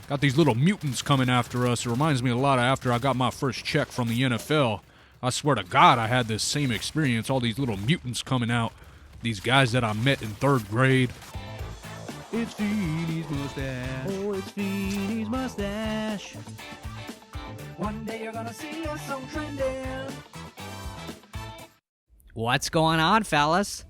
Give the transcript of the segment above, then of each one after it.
Got these little mutants coming after us. It reminds me a lot of after I got my first check from the NFL. I swear to God, I had this same experience. All these little mutants coming out. These guys that I met in 3rd grade. It's Feeney's mustache. Oh, it's Feeney's mustache. One day you're gonna see us on trending. What's going on, fellas?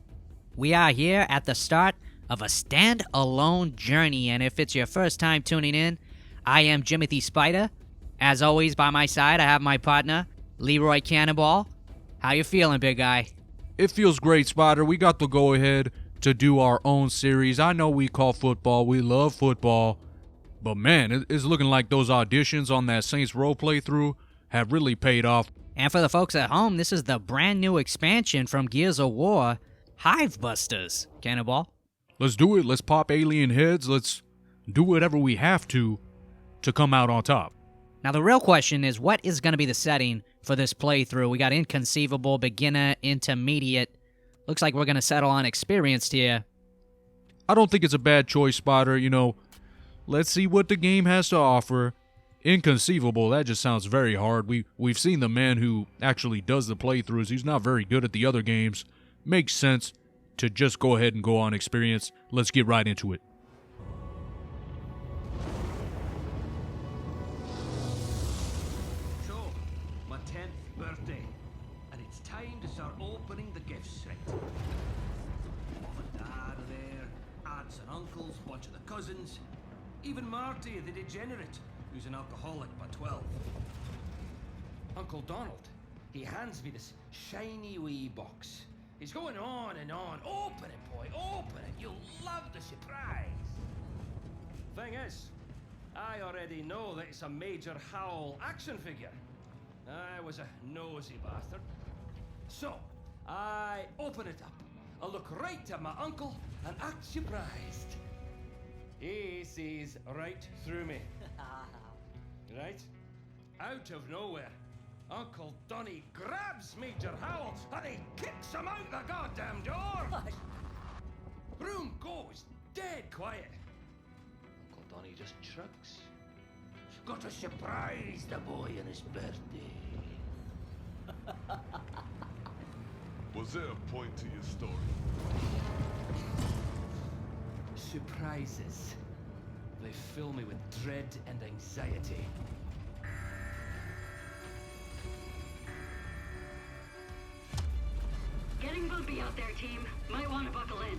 We are here at the start of a stand-alone journey, and if it's your first time tuning in, I am Jimothy Spider. As always, by my side, I have my partner, Leroy Cannonball. How you feeling, big guy? It feels great, Spider. We got the go-ahead to do our own series. I know we call football, we love football, but man, it's looking like those auditions on that Saints Row playthrough have really paid off. And for the folks at home, this is the brand new expansion from Gears of War, HiveBusters. Cannonball? Let's do it. Let's pop alien heads. Let's do whatever we have to come out on top. Now, the real question is, what is going to be the setting for this playthrough? We got Inconceivable, Beginner, Intermediate. Looks like we're going to settle on Experienced here. I don't think it's a bad choice, Spider. You know, let's see what the game has to offer. Inconceivable, that just sounds very hard. We've seen the man who actually does the playthroughs. He's not very good at the other games. Makes sense to just go ahead and go on Experience. Let's get right into it. So, my 10th birthday, and it's time to start opening the gifts, right? Mom and Dad are there, aunts and uncles, bunch of the cousins, even Marty, the degenerate, who's an alcoholic by 12. Uncle Donald, he hands me this shiny wee box. He's going on and on. Open it, boy, open it. You'll love the surprise. Thing is, I already know that it's a Major Howl action figure. I was a nosy bastard. So, I open it up. I look right at my uncle and act surprised. He sees right through me. Right? Out of nowhere, Uncle Donny grabs Major Howl and he kicks him out the goddamn door! Room goes dead quiet. Uncle Donny just shrugs. Got to surprise the boy on his birthday. Was there a point to your story? Surprises. They fill me with dread and anxiety. Getting bumpy out there, team. Might want to buckle in.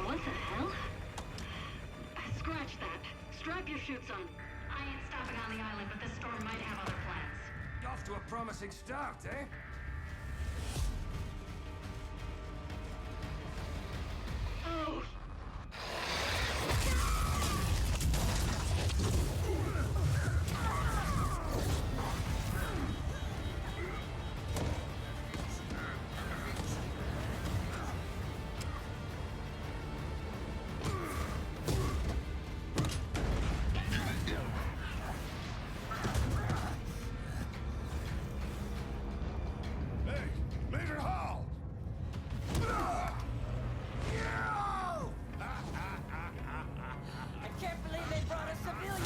What the hell? Scratch that. Strap your chutes on. I ain't stopping on the island, but this storm might have other plans. Off to a promising start, eh? Oh! Hey, Major Hall! I can't believe they brought a civilian.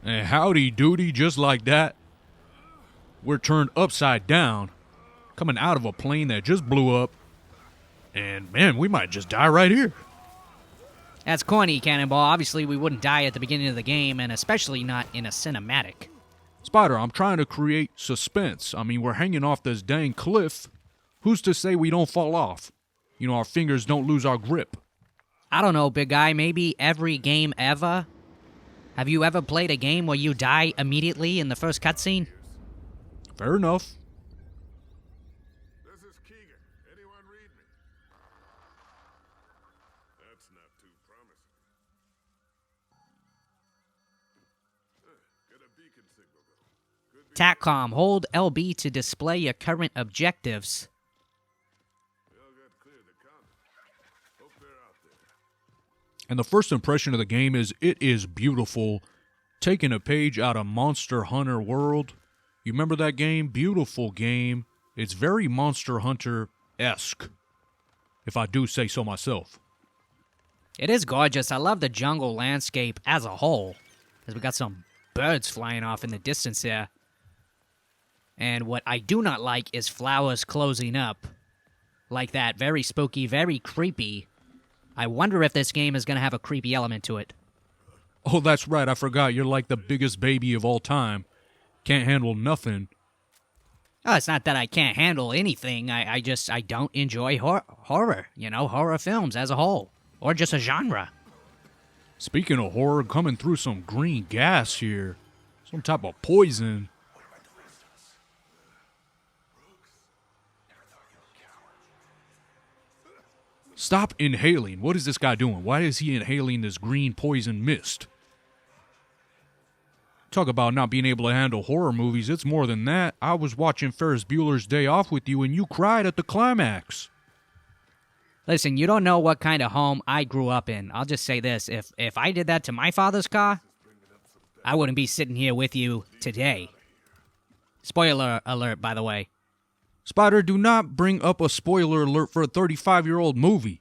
And howdy doody, just like that. We're turned upside down, coming out of a plane that just blew up. And man, we might just die right here. That's corny, Cannonball. Obviously, we wouldn't die at the beginning of the game, and especially not in a cinematic. Spider, I'm trying to create suspense. I mean, we're hanging off this dang cliff. Who's to say we don't fall off? You know, our fingers don't lose our grip. I don't know, big guy. Maybe every game ever? Have you ever played a game where you die immediately in the first cutscene? Fair enough. This is Keegan. Anyone read me? That's not too promising. Get a beacon signal though. Could be TACCOM, hold LB to display your current objectives. we all got cleared the counter. Hope they're out there. And the first impression of the game is it is beautiful. Taking a page out of Monster Hunter World. You remember that game? Beautiful game. It's very Monster Hunter-esque, if I do say so myself. It is gorgeous. I love the jungle landscape as a whole. As we got some birds flying off in the distance there. And what I do not like is flowers closing up. Like that. Very spooky, very creepy. I wonder if this game is going to have a creepy element to it. Oh, that's right. I forgot. You're like the biggest baby of all time. Can't handle nothing. Oh, it's not that I can't handle anything. I don't enjoy horror. You know, horror films as a whole. Or just a genre. Speaking of horror, coming through some green gas here. Some type of poison. Stop inhaling. What is this guy doing? Why is he inhaling this green poison mist? Talk about not being able to handle horror movies. It's more than that. I was watching Ferris Bueller's Day Off with you and you cried at the climax. Listen, you don't know what kind of home I grew up in. I'll just say this. If I did that to my father's car, I wouldn't be sitting here with you today. Spoiler alert, by the way. Spider, do not bring up a spoiler alert for a 35-year-old movie.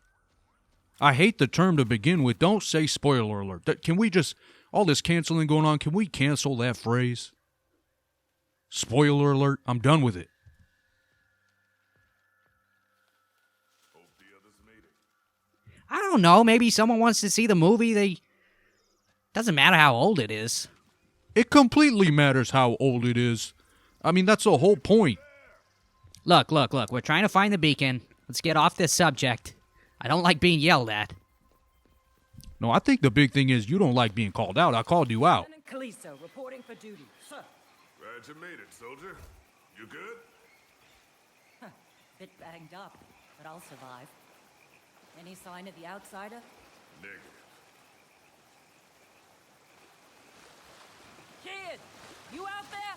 I hate the term to begin with. Don't say spoiler alert. Can we just, all this canceling going on, can we cancel that phrase? Spoiler alert. I'm done with it. I don't know. Maybe someone wants to see the movie. Doesn't matter how old it is. It completely matters how old it is. I mean, that's the whole point. Look. We're trying to find the beacon. Let's get off this subject. I don't like being yelled at. No, I think the big thing is you don't like being called out. I called you out. Lieutenant Calisto, reporting for duty. Sir. Glad you made it, soldier. You good? Bit banged up, but I'll survive. Any sign of the outsider? Negative. Kid! You out there?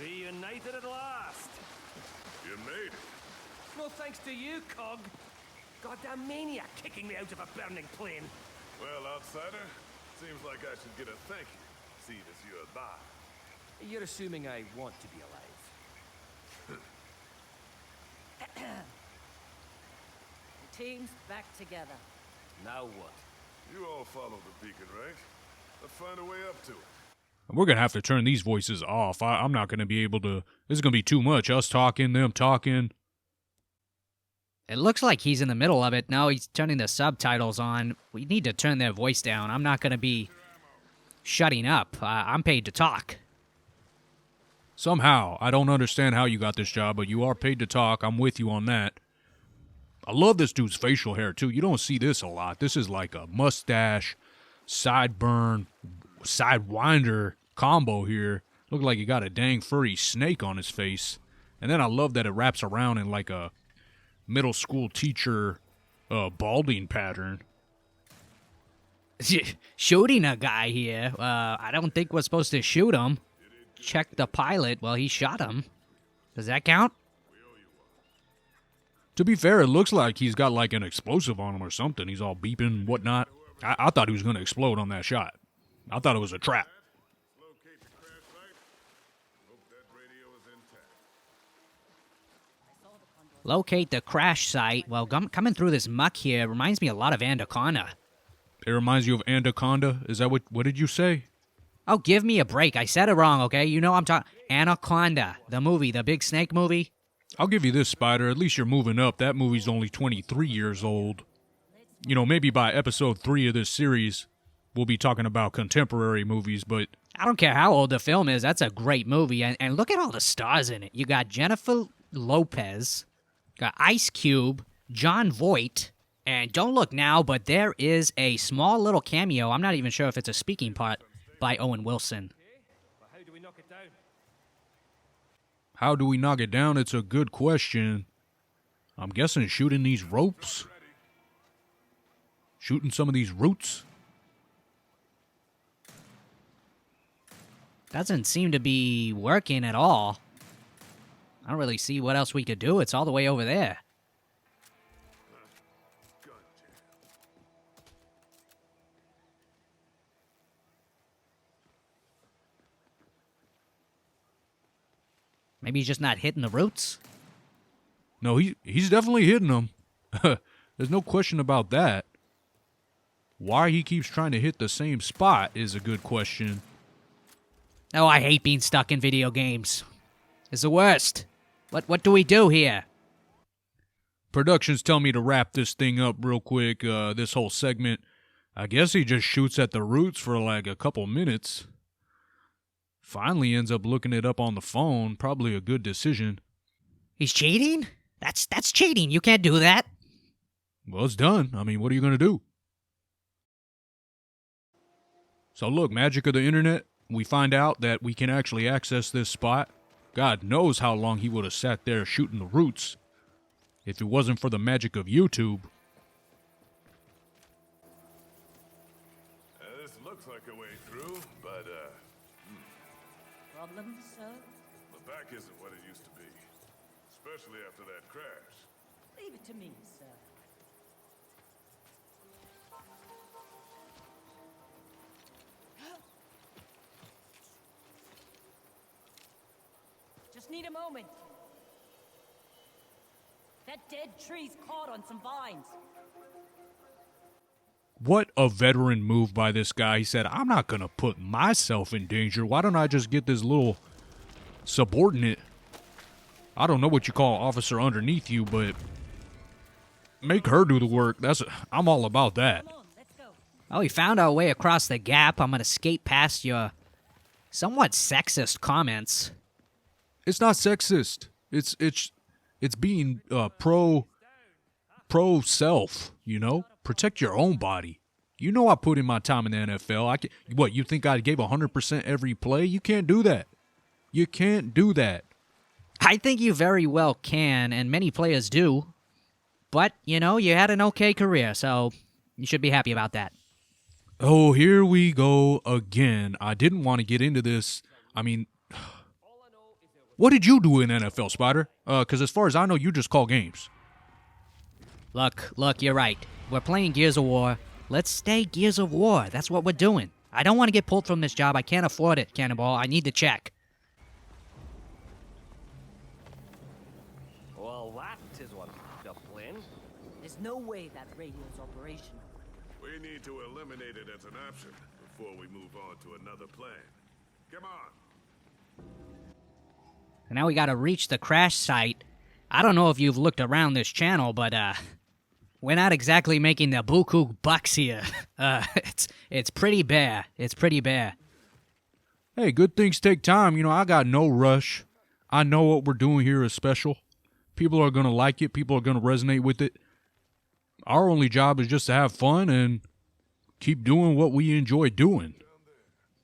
Reunited at last. You made it. No thanks to you, Cog. Goddamn maniac kicking me out of a burning plane. Well, outsider, seems like I should get a thank you, seeing as you're alive. You're assuming I want to be alive. The team's back together. Now what? You all follow the beacon, right? Let's find a way up to it. We're going to have to turn these voices off. I'm not going to be able to. This is going to be too much. Us talking, them talking. It looks like he's in the middle of it. No, he's turning the subtitles on. We need to turn their voice down. I'm not going to be shutting up. I'm paid to talk. Somehow, I don't understand how you got this job, but you are paid to talk. I'm with you on that. I love this dude's facial hair, too. You don't see this a lot. This is like a mustache, sideburn, sidewinder combo here. Look like he got a dang furry snake on his face. And then I love that it wraps around in like a middle school teacher balding pattern. Shooting a guy here. I don't think we're supposed to shoot him. Check the pilot. Well, he shot him. Does that count? To be fair, it looks like he's got like an explosive on him or something. He's all beeping, whatnot. I thought he was going to explode on that shot. I thought it was a trap. Locate the crash site. Hope that radio is intact. Locate the crash site. Well, coming through this muck here reminds me a lot of Anaconda. It reminds you of Anaconda? Is that what did you say? Oh, give me a break. I said it wrong, okay? You know I'm talking... Anaconda, the movie, the big snake movie. I'll give you this, Spider. At least you're moving up. That movie's only 23 years old. You know, maybe by episode 3 of this series, we'll be talking about contemporary movies, but... I don't care how old the film is. That's a great movie. And look at all the stars in it. You got Jennifer Lopez, got Ice Cube, John Voight, and don't look now, but there is a small little cameo. I'm not even sure if it's a speaking part by Owen Wilson. But how do we knock it down? How do we knock it down? It's a good question. I'm guessing shooting these ropes? Shooting some of these roots? Doesn't seem to be working at all. I don't really see what else we could do. It's all the way over there. Maybe he's just not hitting the roots? No, he's definitely hitting them. There's no question about that. Why he keeps trying to hit the same spot is a good question. Oh, I hate being stuck in video games. It's the worst. What do we do here? Productions tell me to wrap this thing up real quick, this whole segment. I guess he just shoots at the roots for like a couple minutes. Finally ends up looking it up on the phone. Probably a good decision. He's cheating? That's cheating. You can't do that. Well, it's done. I mean, what are you going to do? So look, magic of the internet. We find out that we can actually access this spot. God knows how long he would have sat there shooting the roots if it wasn't for the magic of YouTube. This looks like a way through, but, Problems, sir? the back isn't what it used to be. Especially after that crash. Leave it to me, sir. Just need a moment. That dead tree's caught on some vines. What a veteran move by this guy. He said, I'm not going to put myself in danger. Why don't I just get this little subordinate, I don't know what you call officer underneath you, but make her do the work. I'm all about that. Come on, let's go. Oh, we found our way across the gap. I'm going to skate past your somewhat sexist comments. It's not sexist. It's being pro self, you know? Protect your own body. You know I put in my time in the NFL. What, you think I gave 100% every play? You can't do that. You can't do that. I think you very well can, and many players do. But, you know, you had an okay career, so you should be happy about that. Oh, here we go again. I didn't want to get into this. I mean, what did you do in NFL, Spider? Because as far as I know, you just call games. Look, you're right. We're playing Gears of War. Let's stay Gears of War. That's what we're doing. I don't want to get pulled from this job. I can't afford it, Cannonball. I need the check. Well, that is one discipline. There's no way that radio's operational. We need to eliminate it as an option before we move on to another plan. Come on. And now we gotta reach the crash site. I don't know if you've looked around this channel, but, we're not exactly making the buku bucks here. It's pretty bare. It's pretty bare. Hey, good things take time. You know, I got no rush. I know what we're doing here is special. People are going to like it. People are going to resonate with it. Our only job is just to have fun and keep doing what we enjoy doing.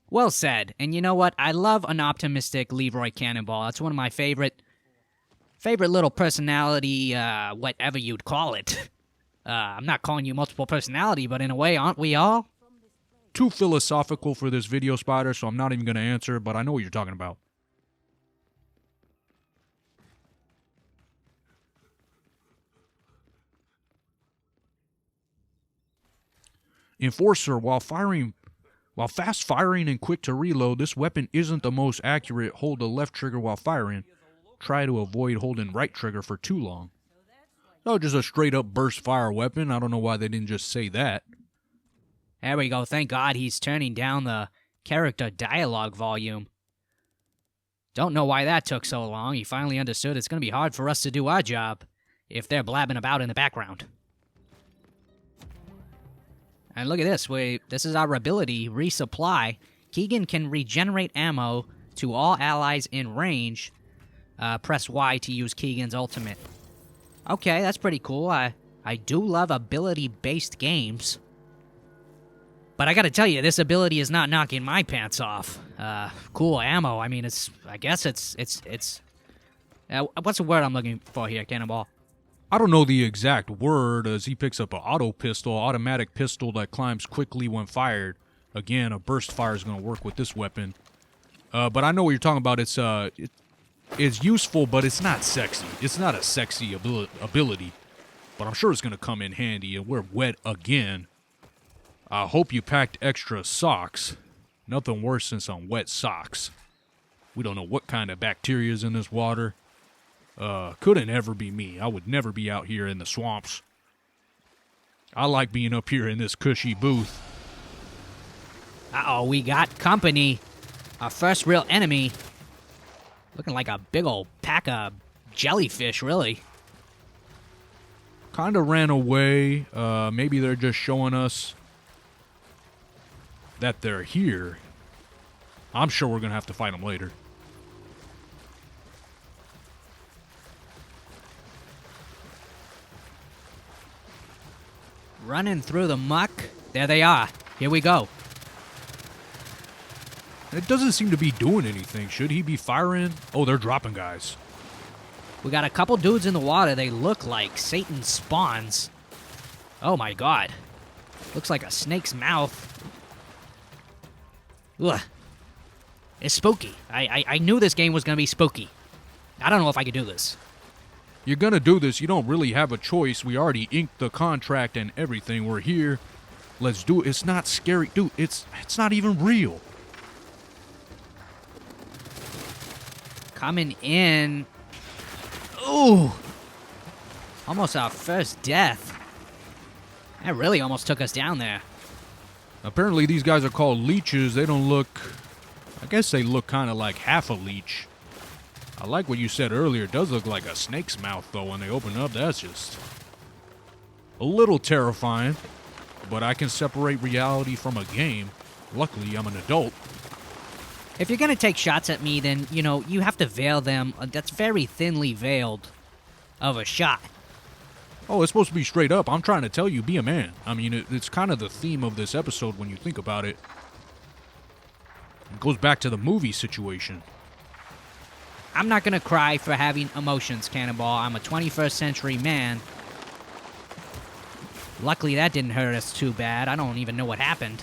Well said. And you know what? I love an optimistic Leroy Cannonball. That's one of my favorite little personality, whatever you'd call it. I'm not calling you multiple personality, but in a way, aren't we all? Too philosophical for this video, Spider, so I'm not even going to answer, but I know what you're talking about. Enforcer, while fast firing and quick to reload, this weapon isn't the most accurate. Hold the left trigger while firing. Try to avoid holding right trigger for too long. No, just a straight-up burst-fire weapon. I don't know why they didn't just say that. There we go. Thank God he's turning down the character dialogue volume. Don't know why that took so long. He finally understood it's going to be hard for us to do our job if they're blabbing about in the background. And look at this. This is our ability, resupply. Keegan can regenerate ammo to all allies in range. Press Y to use Keegan's ultimate. Okay, that's pretty cool. I do love ability-based games. But I gotta tell you, this ability is not knocking my pants off. Cool ammo. I mean, I guess it's what's the word I'm looking for here, Cannonball? I don't know the exact word as he picks up an automatic pistol that climbs quickly when fired. Again, a burst fire is going to work with this weapon. But I know what you're talking about. It's useful, but it's not sexy. It's not a sexy ability. But I'm sure it's going to come in handy, and we're wet again. I hope you packed extra socks. Nothing worse than some wet socks. We don't know what kind of bacteria is in this water. Couldn't ever be me. I would never be out here in the swamps. I like being up here in this cushy booth. Uh-oh, we got company. Our first real enemy. Looking like a big old pack of jellyfish, really. Kind of ran away. Maybe they're just showing us that they're here. I'm sure we're going to have to fight them later. Running through the muck. There they are. Here we go. It doesn't seem to be doing anything. Should he be firing? Oh, they're dropping guys. We got a couple dudes in the water. They look like Satan's spawns. Oh my god. Looks like a snake's mouth. Ugh. It's spooky. I knew this game was going to be spooky. I don't know if I could do this. You're going to do this. You don't really have a choice. We already inked the contract and everything. We're here. Let's do it. It's not scary. Dude, it's not even real. Coming in. Ooh. Almost our first death. That really almost took us down there. Apparently these guys are called leeches. They don't look... I guess they look kind of like half a leech. I like what you said earlier. It does look like a snake's mouth, though, when they open up. That's just a little terrifying. But I can separate reality from a game. Luckily, I'm an adult. If you're going to take shots at me, then, you know, you have to veil them. That's very thinly veiled of a shot. Oh, it's supposed to be straight up. I'm trying to tell you, be a man. I mean, it's kind of the theme of this episode when you think about it. It goes back to the movie situation. I'm not going to cry for having emotions, Cannonball. I'm a 21st century man. Luckily, that didn't hurt us too bad. I don't even know what happened.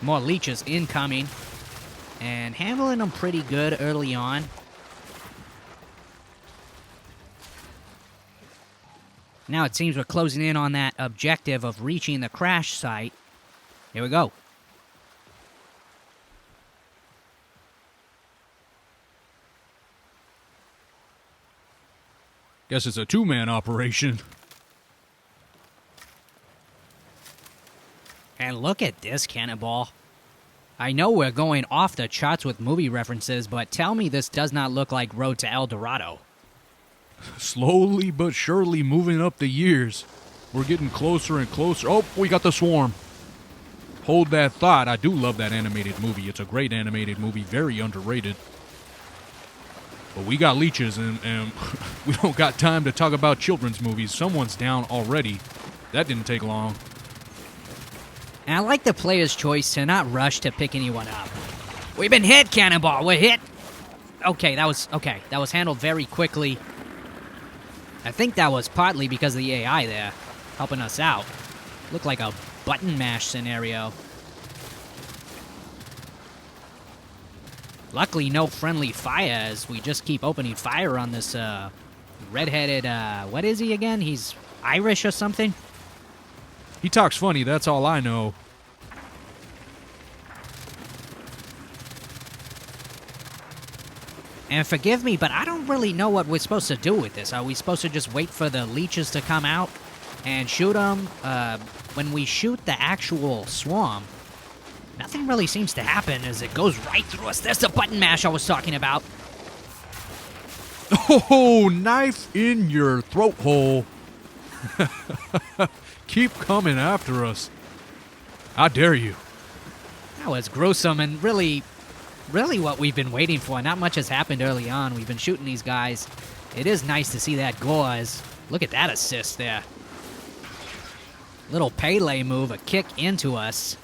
More leeches incoming. And handling them pretty good early on. Now it seems we're closing in on that objective of reaching the crash site. Here we go. Guess it's a two-man operation. And look at this, Cannonball. I know we're going off the charts with movie references, but tell me this does not look like Road to El Dorado. Slowly but surely moving up the years. We're getting closer and closer. Oh, we got the swarm. Hold that thought. I do love that animated movie. It's a great animated movie, very underrated. But we got leeches, and we don't got time to talk about children's movies. Someone's down already. That didn't take long. And I like the player's choice to not rush to pick anyone up. We've been hit, Cannonball. We're hit. Okay. That was handled very quickly. I think that was partly because of the AI there, helping us out. Looked like a button mash scenario. Luckily, no friendly fire as we just keep opening fire on this redheaded, what is he again? He's Irish or something? He talks funny, that's all I know. And forgive me, but I don't really know what we're supposed to do with this. Are we supposed to just wait for the leeches to come out and shoot them? When we shoot the actual swarm, nothing really seems to happen as it goes right through us. There's the button mash I was talking about. Oh, knife in your throat hole. Keep coming after us. How dare you? That was gruesome and really what we've been waiting for. Not much has happened early on. We've been shooting these guys. It is nice to see that gore. Look at that assist there. Little Pele move, a kick into us.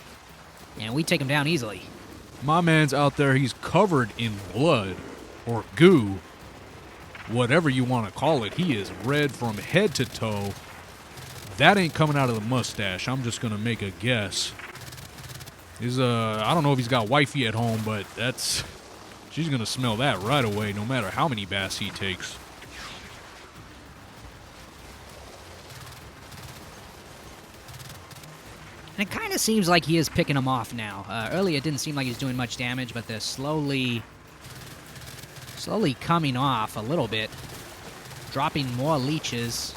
And we take him down easily. My man's out there, he's covered in blood or goo. Whatever you want to call it. He is red from head to toe. That ain't coming out of the mustache. I'm just going to make a guess. I don't know if he's got wifey at home, but she's going to smell that right away, no matter how many baths he takes. And it kind of seems like he is picking them off now. Earlier, it didn't seem like he was doing much damage, but they're slowly coming off a little bit. Dropping more leeches.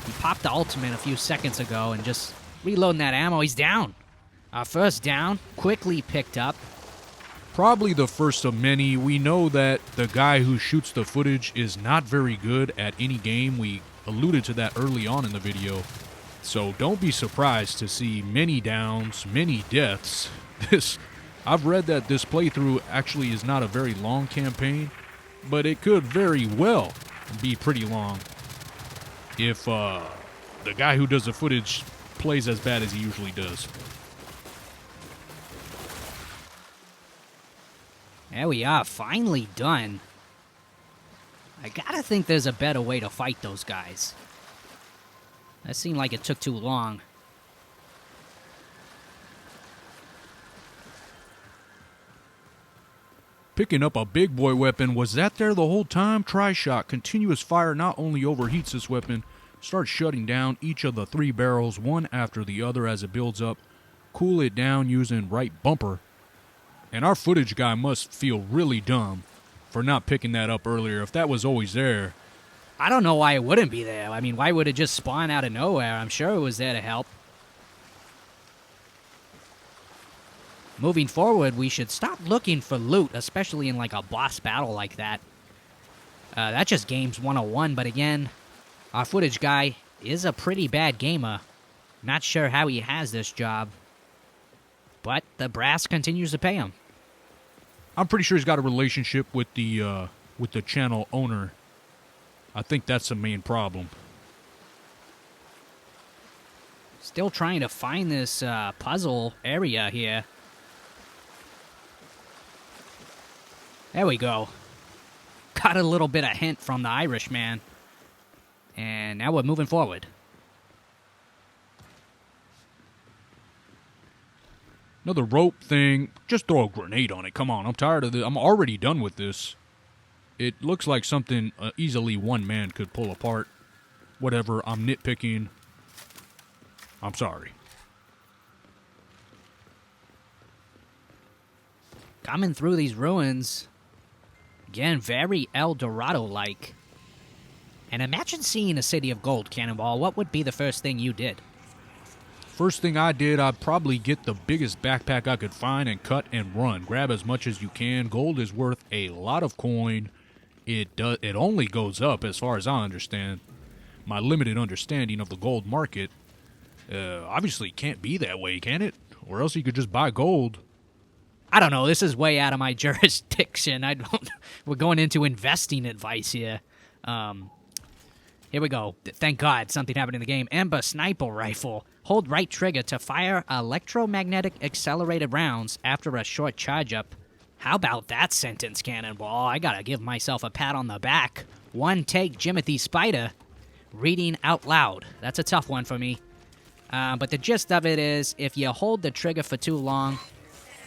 He popped the ultimate a few seconds ago and just reloading that ammo. He's down. Our first down, quickly picked up. Probably the first of many. We know that the guy who shoots the footage is not very good at any game. We alluded to that early on in the video. So don't be surprised to see many downs, many deaths. I've read that this playthrough actually is not a very long campaign, but it could very well be pretty long if the guy who does the footage plays as bad as he usually does. There we are, finally done. I gotta think there's a better way to fight those guys. That seemed like it took too long. Picking up a big boy weapon. Was that there the whole time? Tri-shot. Continuous fire not only overheats this weapon, starts shutting down each of the 3 barrels one after the other as it builds up. Cool it down using right bumper. And our footage guy must feel really dumb for not picking that up earlier if that was always there. I don't know why it wouldn't be there. I mean, why would it just spawn out of nowhere? I'm sure it was there to help. Moving forward, we should stop looking for loot, especially in like a boss battle like that. That's just games 101, but again, our footage guy is a pretty bad gamer. Not sure how he has this job, but the brass continues to pay him. I'm pretty sure he's got a relationship with the channel owner. I think that's the main problem. Still trying to find this puzzle area here. There we go. Got a little bit of hint from the Irishman. And now we're moving forward. Another rope thing. Just throw a grenade on it. Come on, I'm tired of this. I'm already done with this. It looks like something easily one man could pull apart. Whatever, I'm nitpicking. I'm sorry. Coming through these ruins. Again, very El Dorado-like. And imagine seeing a city of gold, Cannonball. What would be the first thing you did? First thing I did, I'd probably get the biggest backpack I could find and cut and run. Grab as much as you can. Gold is worth a lot of coin. It only goes up as far as I understand. My limited understanding of the gold market. Obviously can't be that way, can it? Or else you could just buy gold. I don't know. This is way out of my jurisdiction. We're going into investing advice here. Here we go. Thank God something happened in the game. Ember sniper rifle. Hold right trigger to fire electromagnetic accelerated rounds after a short charge up. How about that sentence, Cannonball? I gotta give myself a pat on the back. One take, Jimothy Spider. Reading out loud. That's a tough one for me. But the gist of it is, if you hold the trigger for too long,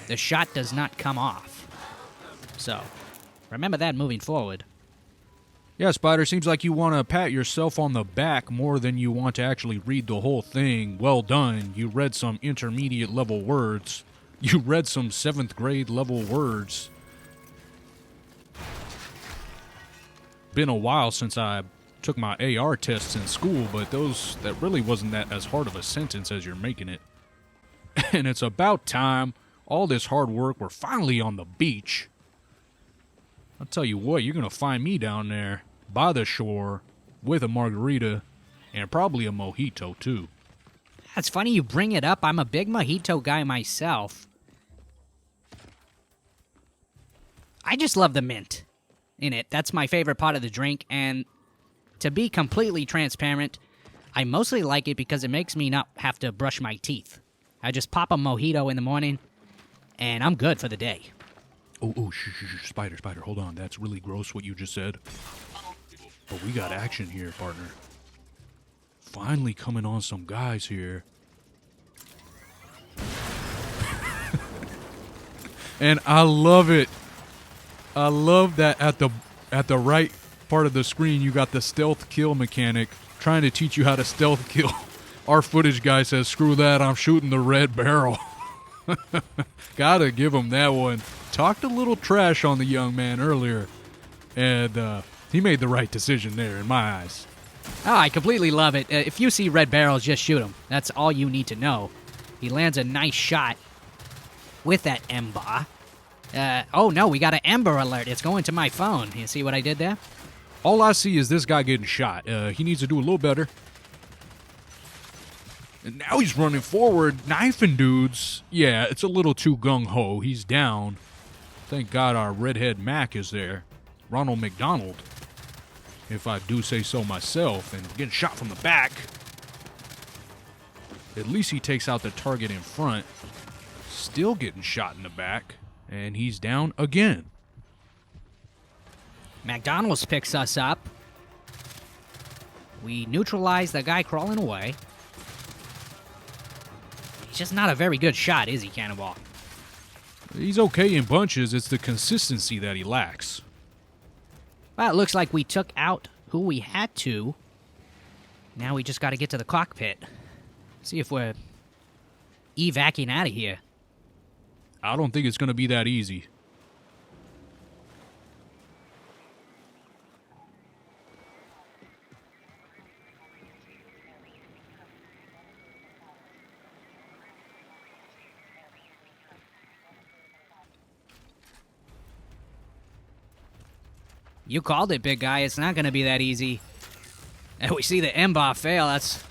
the shot does not come off. So, remember that moving forward. Yeah, Spider, seems like you want to pat yourself on the back more than you want to actually read the whole thing. Well done. You read some intermediate level words. You read some 7th grade level words. Been a while since I took my AR tests in school, but that really wasn't that as hard of a sentence as you're making it. And it's about time. All this hard work, we're finally on the beach. I'll tell you what, you're going to find me down there by the shore with a margarita and probably a mojito, too. It's funny you bring it up. I'm a big mojito guy myself. I just love the mint in it. That's my favorite part of the drink, and to be completely transparent, I mostly like it because it makes me not have to brush my teeth. I just pop a mojito in the morning, and I'm good for the day. Oh, shh, Spider, hold on. That's really gross what you just said. But we got action here, partner. Finally coming on some guys here. And I love it. I love that at the right part of the screen you got the stealth kill mechanic trying to teach you how to stealth kill. Our footage guy says, screw that, I'm shooting the red barrel. Gotta give him that one. Talked a little trash on the young man earlier, and he made the right decision there in my eyes. Oh, I completely love it. If you see red barrels, just shoot him. That's all you need to know. He lands a nice shot with that ember. Oh no, we got an ember alert. It's going to my phone. You see what I did there? All I see is this guy getting shot. He needs to do a little better. And now he's running forward, knifing dudes. Yeah, it's a little too gung-ho. He's down. Thank God our redhead Mac is there. Ronald McDonald, if I do say so myself, and getting shot from the back. At least he takes out the target in front. Still getting shot in the back, and he's down again. McDonald's picks us up. We neutralize the guy crawling away. He's just not a very good shot, is he, Cannonball? He's okay in bunches. It's the consistency that he lacks. Well, it looks like we took out who we had to. Now we just got to get to the cockpit. See if we're evacing out of here. I don't think it's going to be that easy. You called it, big guy. It's not going to be that easy. And we see the M-bar fail. That's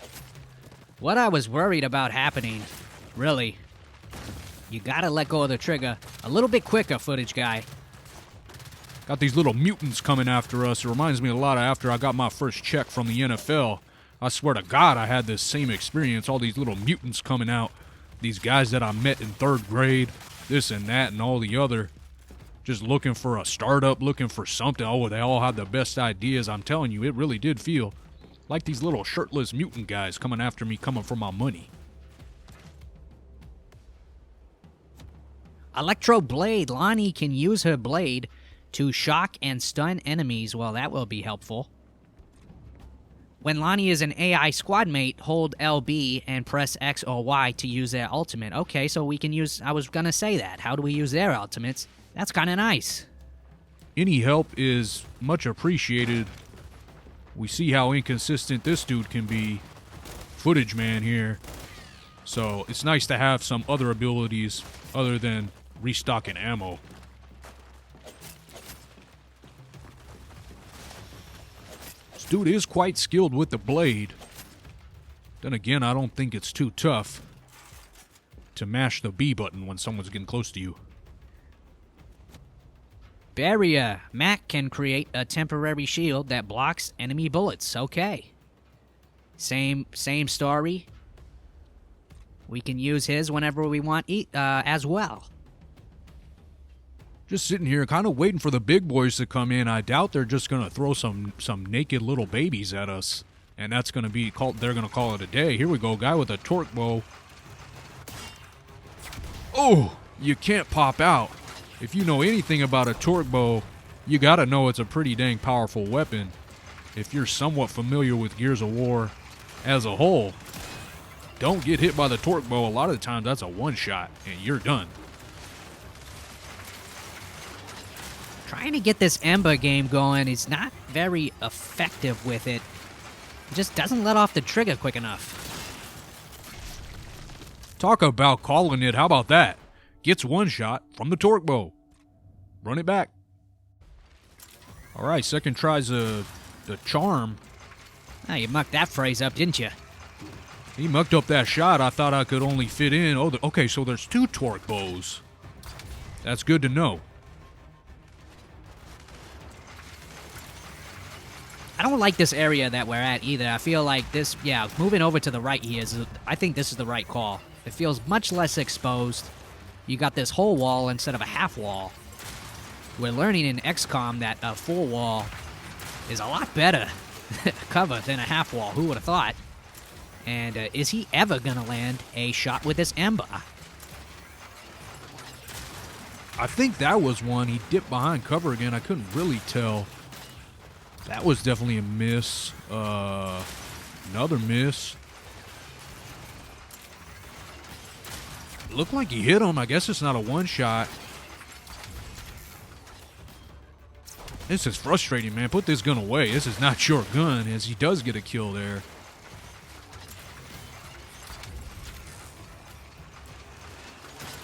what I was worried about happening. Really. You got to let go of the trigger a little bit quicker, footage guy. Got these little mutants coming after us. It reminds me a lot of after I got my first check from the NFL. I swear to God, I had this same experience. All these little mutants coming out. These guys that I met in 3rd grade. This and that and all the other. Just looking for a startup, looking for something. Oh, they all had the best ideas. I'm telling you, it really did feel like these little shirtless mutant guys coming after me, coming for my money. Electro Blade. Lonnie can use her blade to shock and stun enemies. Well, that will be helpful. When Lonnie is an AI squad mate, hold LB and press X or Y to use their ultimate. Okay, so we can use... I was going to say that. How do we use their ultimates? That's kind of nice. Any help is much appreciated. We see how inconsistent this dude can be. Footage man here. So it's nice to have some other abilities other than restocking ammo. This dude is quite skilled with the blade. Then again, I don't think it's too tough to mash the B button when someone's getting close to you. Barrier. Mac can create a temporary shield that blocks enemy bullets. Okay. Same story. We can use his whenever we want as well. Just sitting here kind of waiting for the big boys to come in. I doubt they're just going to throw some naked little babies at us. And that's going to be called, they're going to call it a day. Here we go, guy with a torque bow. Oh, you can't pop out. If you know anything about a torque bow, you gotta know it's a pretty dang powerful weapon. If you're somewhat familiar with Gears of War as a whole, don't get hit by the torque bow. A lot of the times that's a one-shot, and you're done. Trying to get this Ember game going. He's not very effective with it. He just doesn't let off the trigger quick enough. Talk about calling it. How about that? Gets one shot from the torque bow. Run it back. All right, second tries the charm. Ah, you mucked that phrase up, didn't you? He mucked up that shot. I thought I could only fit in. Oh, okay, so there's 2 torque bows. That's good to know. I don't like this area that we're at either. I feel like this, moving over to the right here I think this is the right call. It feels much less exposed. You got this whole wall instead of a half wall. We're learning in XCOM that a full wall is a lot better cover than a half wall. Who would have thought? And is he ever going to land a shot with this Ember? I think that was one. He dipped behind cover again. I couldn't really tell. That was definitely a miss. Another miss. Looked like he hit him. I guess it's not a one-shot. This is frustrating, man. Put this gun away. This is not your gun, as he does get a kill there.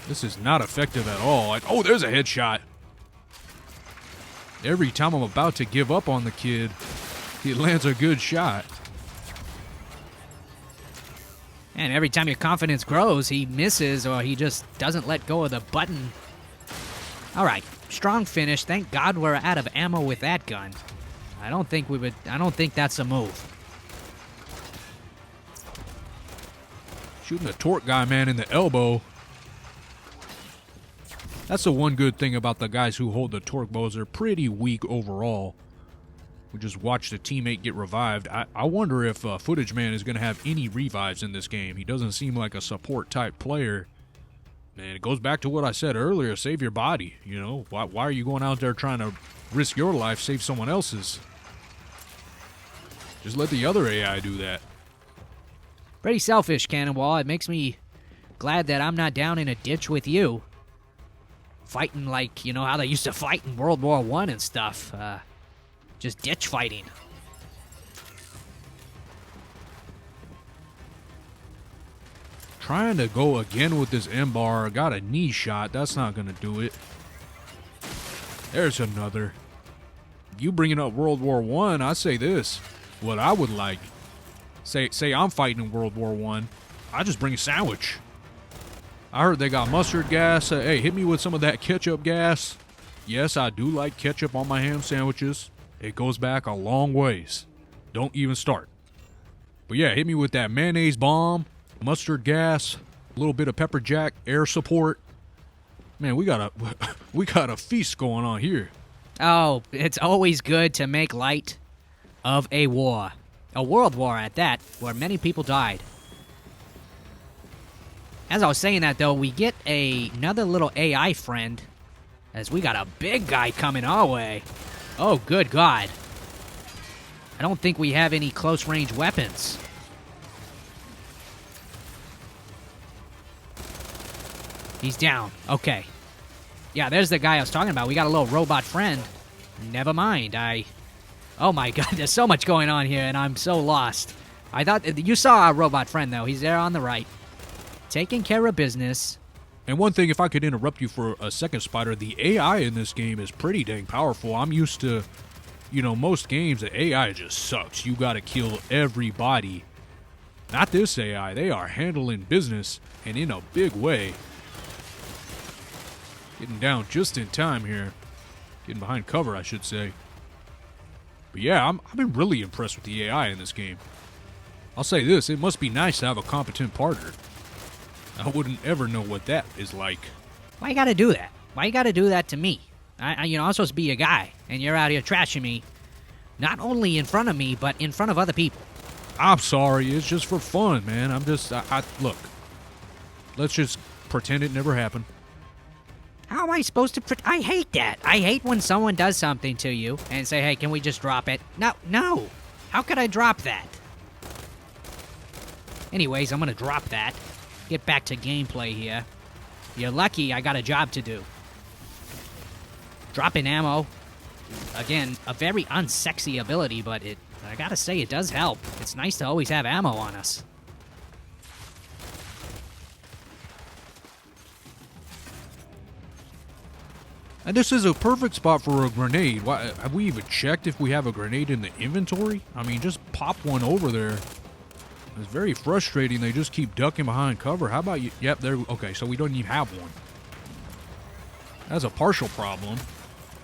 This is not effective at all. Oh, there's a headshot. Every time I'm about to give up on the kid, he lands a good shot. And every time your confidence grows, he misses or he just doesn't let go of the button. All right, strong finish. Thank God we're out of ammo with that gun. I don't think that's a move. Shooting a torque guy, man, in the elbow. That's the one good thing about the guys who hold the torque bows. They're pretty weak overall. We just watched a teammate get revived. I wonder if Footage Man is going to have any revives in this game. He doesn't seem like a support-type player. Man, it goes back to what I said earlier. Save your body, you know? Why are you going out there trying to risk your life, save someone else's? Just let the other AI do that. Pretty selfish, Cannonball. It makes me glad that I'm not down in a ditch with you. Fighting like, you know, how they used to fight in World War I and stuff. Just ditch fighting. Trying to go again with this M-bar. Got a knee shot. That's not going to do it. There's another. You bringing up World War I, I say this. What I would like. Say I'm fighting in World War I just bring a sandwich. I heard they got mustard gas. Hey, hit me with some of that ketchup gas. Yes, I do like ketchup on my ham sandwiches. It goes back a long ways. Don't even start. But yeah, hit me with that mayonnaise bomb, mustard gas, a little bit of pepper jack, air support. Man, we got a feast going on here. Oh, it's always good to make light of a war. A world war at that, where many people died. As I was saying that, though, we get another little AI friend, as we got a big guy coming our way. Oh, good God. I don't think we have any close-range weapons. He's down. Okay. Yeah, there's the guy I was talking about. We got a little robot friend. Never mind. Oh, my God. There's so much going on here, and I'm so lost. I thought... You saw our robot friend, though. He's there on the right. Taking care of business. And one thing, if I could interrupt you for a second, Spider, the AI in this game is pretty dang powerful. I'm used to, you know, most games, the AI just sucks. You gotta kill everybody. Not this AI. They are handling business, and in a big way. Getting down just in time here. Getting behind cover, I should say. But yeah, I've been really impressed with the AI in this game. I'll say this, it must be nice to have a competent partner. I wouldn't ever know what that is like. Why you gotta do that? Why you gotta do that to me? I'm supposed to be a guy, and you're out here trashing me. Not only in front of me, but in front of other people. I'm sorry, it's just for fun, man. Look. Let's just pretend it never happened. How am I supposed to I hate that. I hate when someone does something to you and say, hey, can we just drop it? No. How could I drop that? Anyways, I'm gonna drop that. Get back to gameplay here. You're lucky I got a job to do. Dropping ammo. Again, a very unsexy ability, but I gotta say, it does help. It's nice to always have ammo on us. And this is a perfect spot for a grenade. Have we even checked if we have a grenade in the inventory? I mean, just pop one over there. It's very frustrating. They just keep ducking behind cover. How about you? Yep, there. Okay, so we don't even have one. That's a partial problem.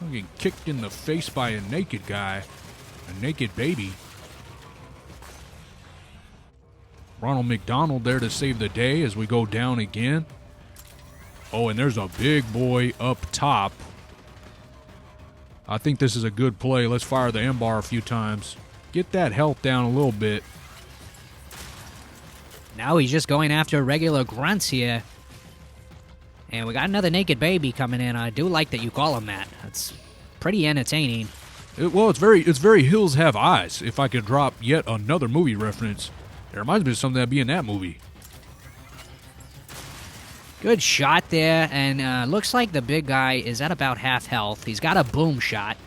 I'm getting kicked in the face by a naked guy. A naked baby. Ronald McDonald there to save the day as we go down again. Oh, and there's a big boy up top. I think this is a good play. Let's fire the M-bar a few times. Get that health down a little bit. Now he's just going after regular grunts here. And we got another naked baby coming in. I do like that you call him that. That's pretty entertaining. Well, it's very Hills Have Eyes. If I could drop yet another movie reference. It reminds me of something that'd be in that movie. Good shot there, and looks like the big guy is at about half health. He's got a boom shot.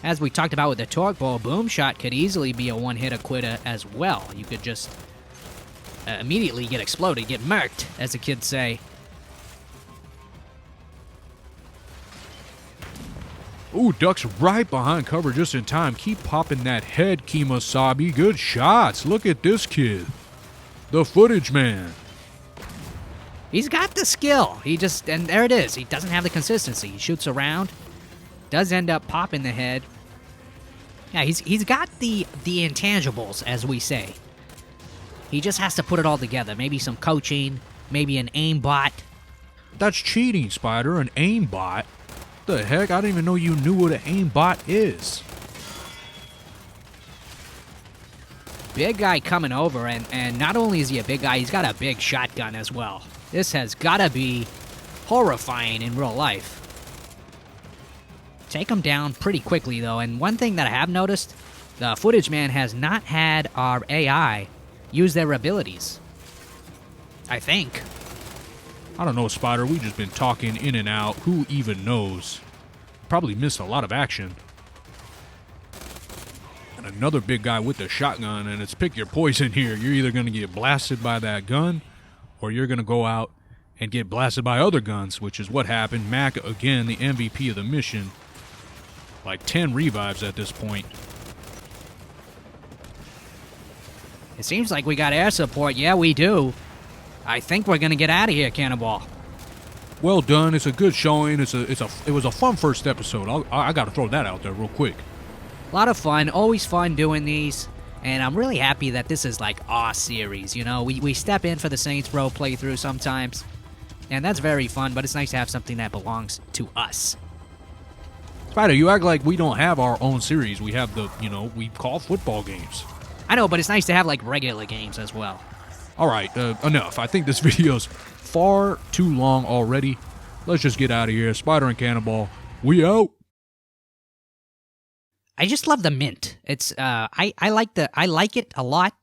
As we talked about with the torque ball, boom shot could easily be a one-hitter quitter as well. You could just immediately get exploded, get murked, as the kids say. Ooh, ducks right behind cover just in time. Keep popping that head, Kemosabe. Good shots. Look at this kid. The footage man. He's got the skill. And there it is. He doesn't have the consistency. He shoots around, does end up popping the head. Yeah, he's got the intangibles, as we say. He just has to put it all together. Maybe some coaching, maybe an aimbot. That's cheating, Spider. An aimbot? The heck? I didn't even know you knew what an aimbot is. Big guy coming over, and not only is he a big guy, he's got a big shotgun as well. This has gotta be horrifying in real life. Take him down pretty quickly, though, and one thing that I have noticed, the footage man has not had our AI use their abilities. I think. I don't know, Spider. We just been talking in and out. Who even knows? Probably missed a lot of action. And another big guy with the shotgun, and it's pick your poison here. You're either going to get blasted by that gun, or you're going to go out and get blasted by other guns, which is what happened. Mac, again, the MVP of the mission. Like 10 revives at this point. It seems like we got air support. Yeah, we do. I think we're going to get out of here, Cannonball. Well done. It's a good showing. It was a fun first episode. I got to throw that out there real quick. A lot of fun. Always fun doing these. And I'm really happy that this is like our series, you know? We step in for the Saints Row playthrough sometimes. And that's very fun, but it's nice to have something that belongs to us. Spider, you act like we don't have our own series. We have we call football games. I know, but it's nice to have like regular games as well. All right, enough. I think this video's far too long already. Let's just get out of here. Spider and Cannonball, we out. I just love the mint. It's I like it a lot.